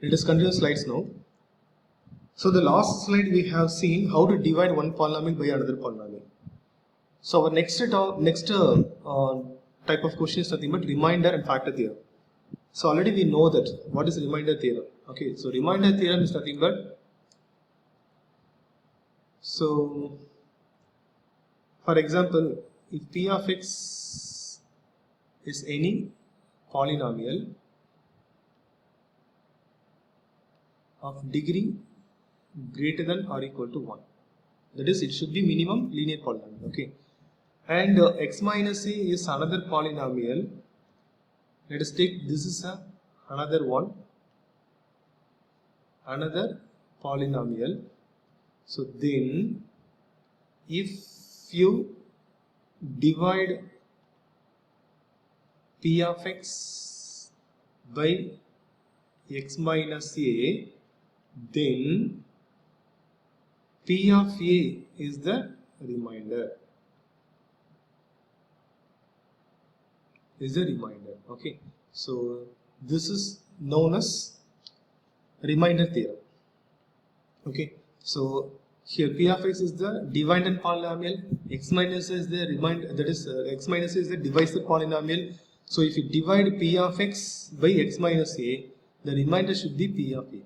Let us continue slides now. So the last slide we have seen how to divide one polynomial by another polynomial. So our next type of question is nothing but remainder and factor theorem. So already we know that what is remainder theorem. Okay, so remainder theorem is nothing but, so for example, if p of x is any polynomial of degree greater than or equal to 1, that is, it should be minimum linear polynomial. Okay, and x minus a is another polynomial. Let us take this is another one, another polynomial. So then if you divide p of x by x minus a, then p of a is the remainder. Okay, so this is known as remainder theorem. Okay, so here p of x is the dividend polynomial, x minus a is the remainder, that is x minus a is the divisor polynomial. So if you divide p of x by x minus a, the remainder should be p of a.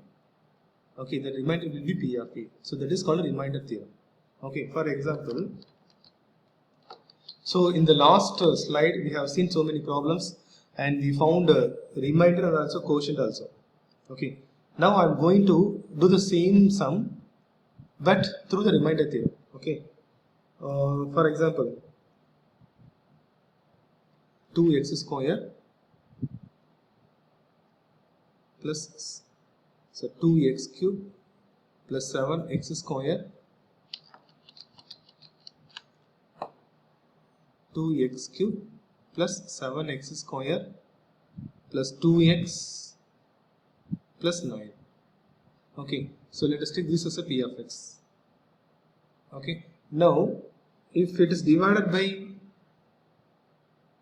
Okay, the remainder will be p of a. So that is called a remainder theorem. Okay, for example, so in the last slide we have seen so many problems and we found remainder and also quotient also. Okay, now I am going to do the same sum but through the remainder theorem. Okay, for example, 2x square plus 2x cube plus 7x square 2x cube plus 7x square plus 2x plus 9. Okay, so let us take this as a p of x. Okay, now if it is divided by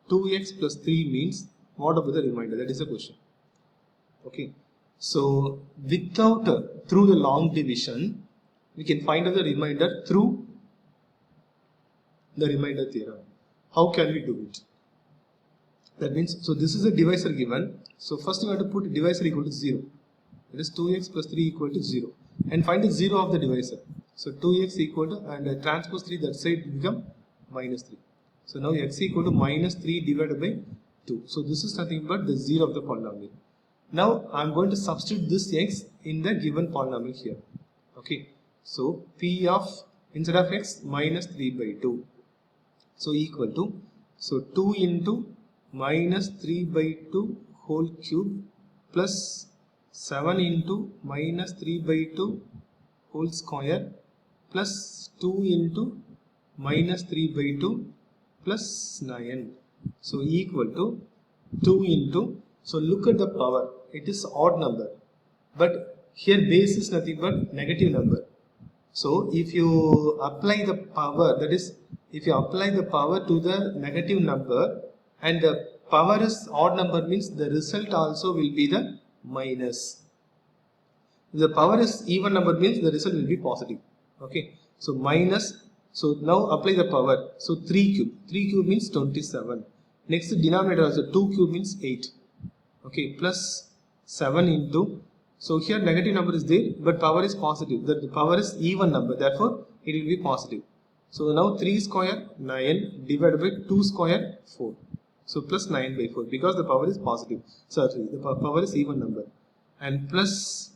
2x plus 3 means what about the remainder? That is the question. Okay, so without through the long division we can find out the remainder through the remainder theorem. How can we do it? That means, so this is a divisor given. So first you have to put divisor equal to 0. That is 2x plus 3 equal to 0. And find the 0 of the divisor. So 2x equal to, and transpose 3 that side become minus 3. So now x equal to minus 3 divided by 2. So this is nothing but the 0 of the polynomial. Now I am going to substitute this x in the given polynomial here. Okay. So p of, instead of x, minus 3 by 2. So equal to, so 2 into minus 3 by 2 whole cube plus 7 into minus 3 by 2 whole square plus 2 into minus 3 by 2 plus 9. So equal to 2 into, so look at the power, it is odd number, but here base is nothing but negative number. So if you apply the power, that is, if you apply the power to the negative number and the power is odd number means the result also will be the minus. If the power is even number means the result will be positive. Okay, so minus, so now apply the power. So 3 cube means 27. Next denominator also 2 cube means 8. Okay, plus 7 into, so here negative number is there but power is positive, the power is even number, therefore it will be positive. So now 3 square 9 divided by 2 square 4. So plus 9 by 4 because the power is positive. Certainly the power is even number. And plus,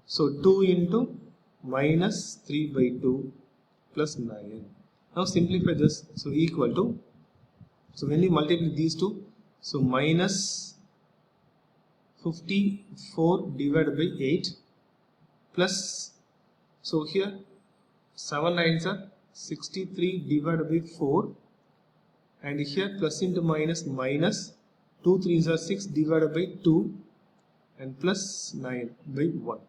so 2 into minus 3 by 2 plus 9. Now simplify this. So equal to, so when you multiply these two, so minus 54 divided by 8 plus, so here 7 9s are 63 divided by 4 and here plus into minus minus 2 3s are 6 divided by 2 and plus 9 by 1.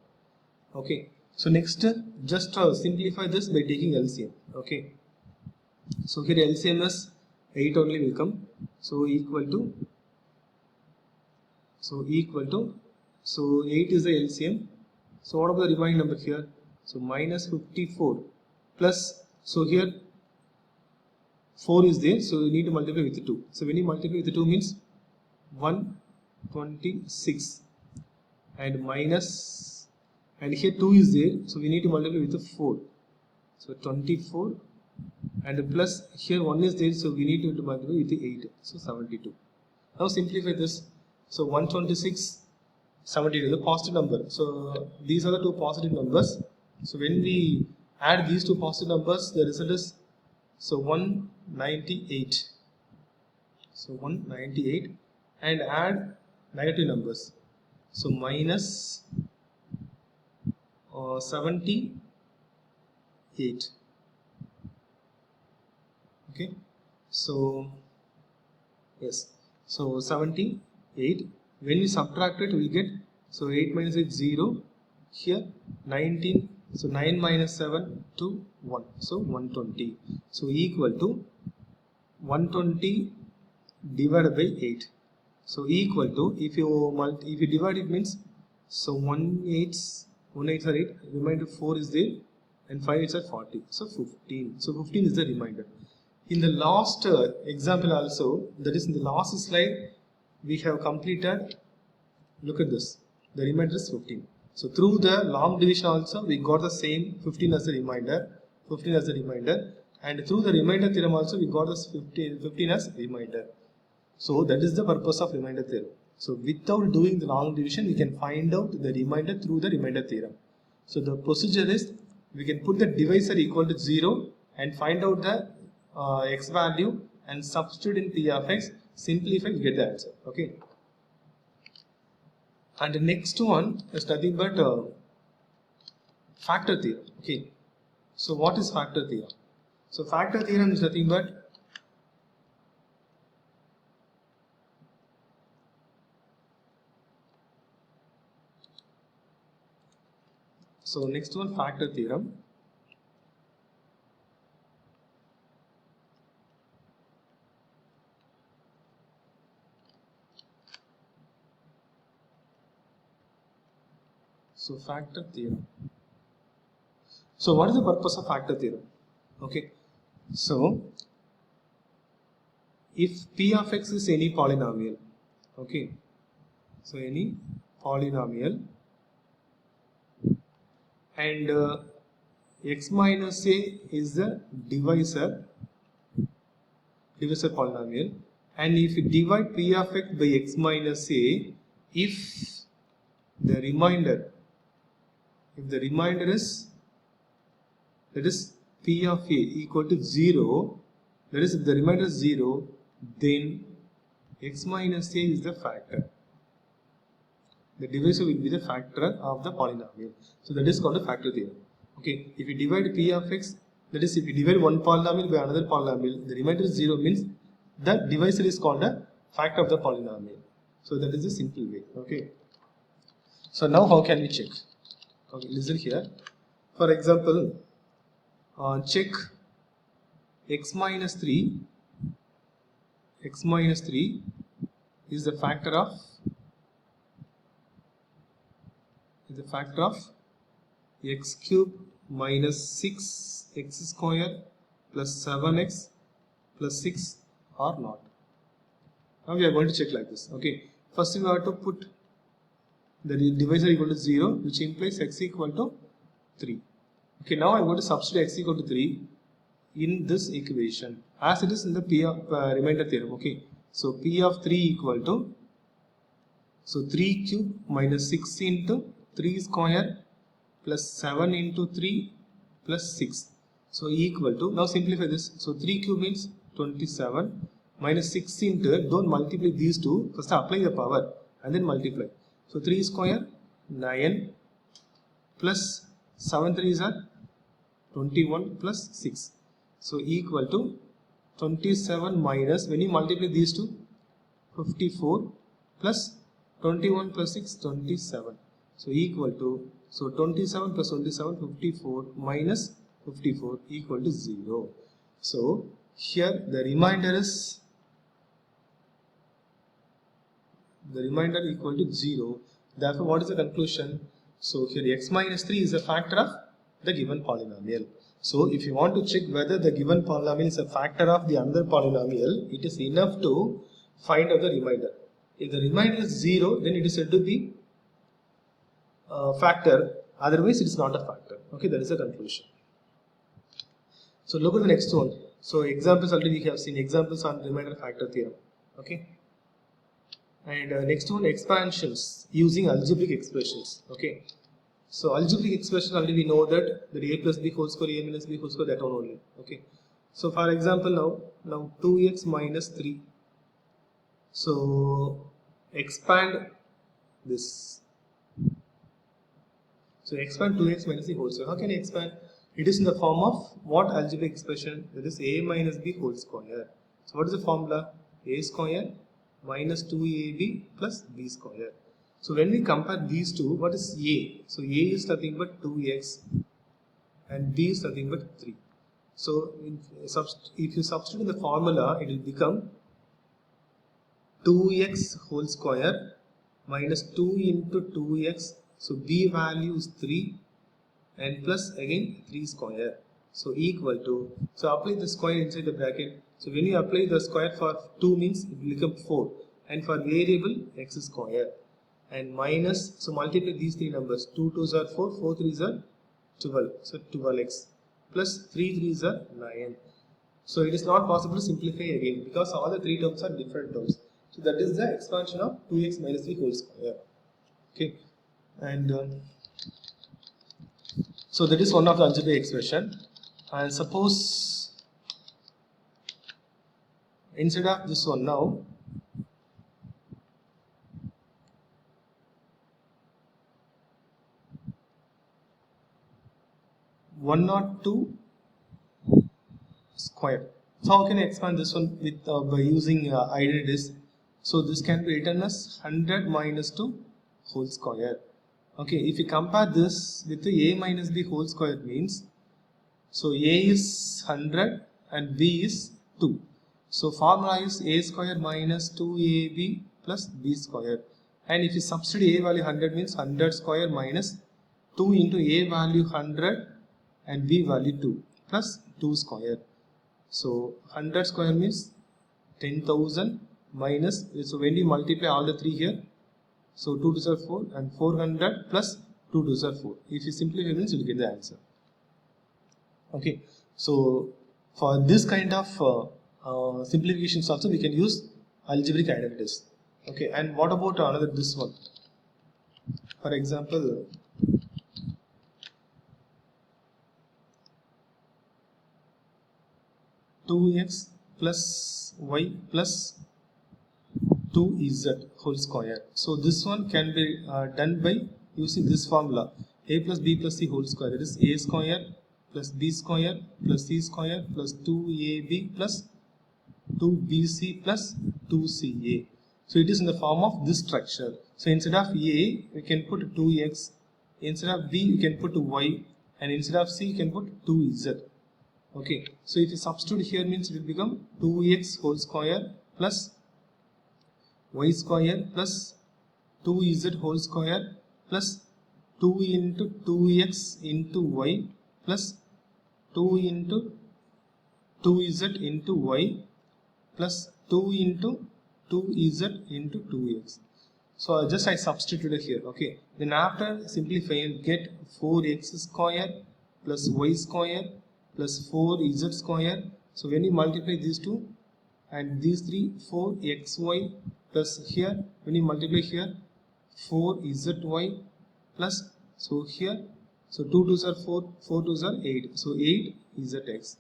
Okay, so next just simplify this by taking LCM. Okay, so here LCM is 8 only will come, so equal to So 8 is the LCM. So what about the remaining number here? So minus 54 plus, so here 4 is there, so you need to multiply with 2. So when you multiply with 2 means 126 and minus, and here 2 is there, so we need to multiply with 4. So 24 and plus here 1 is there, so we need to multiply with 8. So 72. Now simplify this. So 126, 72 the positive number. So these are the two positive numbers. So when we add these two positive numbers, the result is so 198. So 198 and add negative numbers. So minus 78. Okay. So yes. So 78. When we subtract it, we get, so 8 minus 8 0. Here 19. So 9 minus 7 2 1. So 120. So equal to 120 divided by 8. So equal to, if you divide it means, so 1 8s are 8, remainder 4 is there, and 5 8s are 40. So 15. So 15 is the remainder. In the last example also, that is in the last slide, we have completed, look at this, the remainder is 15. So through the long division also, we got the same 15 as a remainder, and through the remainder theorem also, we got this 15 as remainder. So that is the purpose of remainder theorem. So without doing the long division, we can find out the remainder through the remainder theorem. So the procedure is, we can put the divisor equal to 0 and find out the x value and substitute in p of x, simplify, we get the answer. Okay. And the next one is nothing but factor theorem. Okay. So what is factor theorem? So factor theorem is nothing but next one, factor theorem. So factor theorem. So what is the purpose of factor theorem? Okay. So if p of x is any polynomial, okay. So any polynomial, and x minus a is the divisor polynomial, and if you divide p of x by x minus a, if the remainder is, that is p of a equal to 0, that is if the remainder is 0, then x minus a is the factor. The divisor will be the factor of the polynomial. So that is called a factor theorem. Okay, if you divide p of x, that is if you divide one polynomial by another polynomial, the remainder is 0 means the divisor is called a factor of the polynomial. So that is a simple way. Okay. So now how can we check? Okay, listen here. For example, check x minus 3 is the factor of x cube minus 6x square plus 7x plus 6 or not. Now we are going to check like this. Okay, first we have to put the divisor equal to 0, which implies x equal to 3. Okay, now I am going to substitute x equal to 3 in this equation as it is in the p of remainder theorem. Okay, so p of 3 equal to, so 3 cube minus 6 into 3 square plus 7 into 3 plus 6. So equal to, now simplify this. So 3 cube means 27 minus 6 into, don't multiply these two, first apply the power and then multiply. So 3 square 9 plus 7 3s are 21 plus 6. So equal to 27 minus, when you multiply these two, 54 plus 21 plus 6, 27. So equal to, so 27 plus 27, 54 minus 54 equal to 0. So here the remainder is, the remainder equal to 0. Therefore, what is the conclusion? So here x minus 3 is a factor of the given polynomial. So if you want to check whether the given polynomial is a factor of the other polynomial, it is enough to find out the remainder. If the remainder is 0, then it is said to be a factor, otherwise it is not a factor. Okay, that is the conclusion. So look at the next one. So examples already we have seen, examples on remainder factor theorem. Okay. And next one, expansions using algebraic expressions. Okay. So algebraic expression already we know that a plus b whole square, a minus b whole square, that one only. Okay. So for example now 2x minus 3. So expand this. So expand 2x minus the whole square. How can you expand? It is in the form of what algebraic expression? That is a minus b whole square. So what is the formula? A square minus 2ab plus b square. So when we compare these two, what is a? So a is nothing but 2x and b is nothing but 3. So if you substitute the formula, it will become 2x whole square minus 2 into 2x. So b value is 3 and plus again 3 square. So equal to, so apply the square inside the bracket. So when you apply the square for 2 means it will become 4, and for variable x square, and minus, so multiply these three numbers, 2 2s are 4, 4 3s are 12, so 12x plus 3 3s are 9. So it is not possible to simplify again because all the three terms are different terms. So that is the expansion of 2x minus 3 whole square. Okay, and so that is one of the algebraic expression. And suppose instead of this one now, one not 2 square. So how can I expand this one with by using identities? So this can be written as 100 minus 2 whole square. Okay, if you compare this with the a minus b whole square means, so a is 100 and b is 2. So formula is a square minus 2ab plus b square. And if you substitute a value 100 means 100 square minus 2 into a value 100 and b value 2 plus 2 square. So 100 square means 10,000 minus, so when you multiply all the three here, so 2 2s are 4 and 400 plus 2 2s are 4. If you simplify means you will get the answer. Okay, so for this kind of simplifications also we can use algebraic identities. Okay, and what about another this one? For example, two x plus y plus 2z whole square. So this one can be done by using this formula, a plus b plus c whole square. That is a square plus b square plus c square plus 2ab plus 2bc plus 2ca. So it is in the form of this structure. So instead of a, we can put 2x, instead of b, we can put y, and instead of c, you can put 2z. Okay, so if you substitute here means it will become 2x whole square plus y square plus 2z whole square plus 2 into 2x into y plus 2 into 2z into y plus 2 into 2z into 2x. So just I substituted here. Okay, then after simplifying, get 4x square plus y square plus 4z square. So when you multiply these two and these three, 4xy plus here, when you multiply here, 4zy plus, so here, so 2 2s are 4, 4 2s are 8, so 8zx.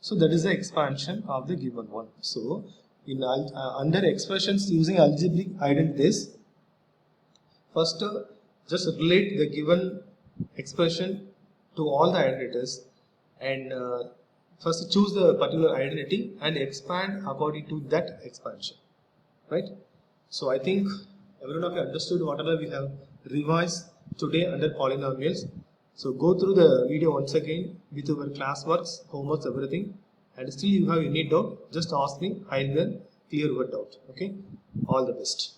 So that is the expansion of the given one. So in under expressions using algebraic identities, first just relate the given expression to all the identities, and first choose the particular identity and expand according to that expansion, right? So I think everyone of you understood whatever we have revised today under polynomials. So go through the video once again with your classworks, homeworks, everything, and still you have any doubt, just ask me. I will clear your doubt. Okay, all the best.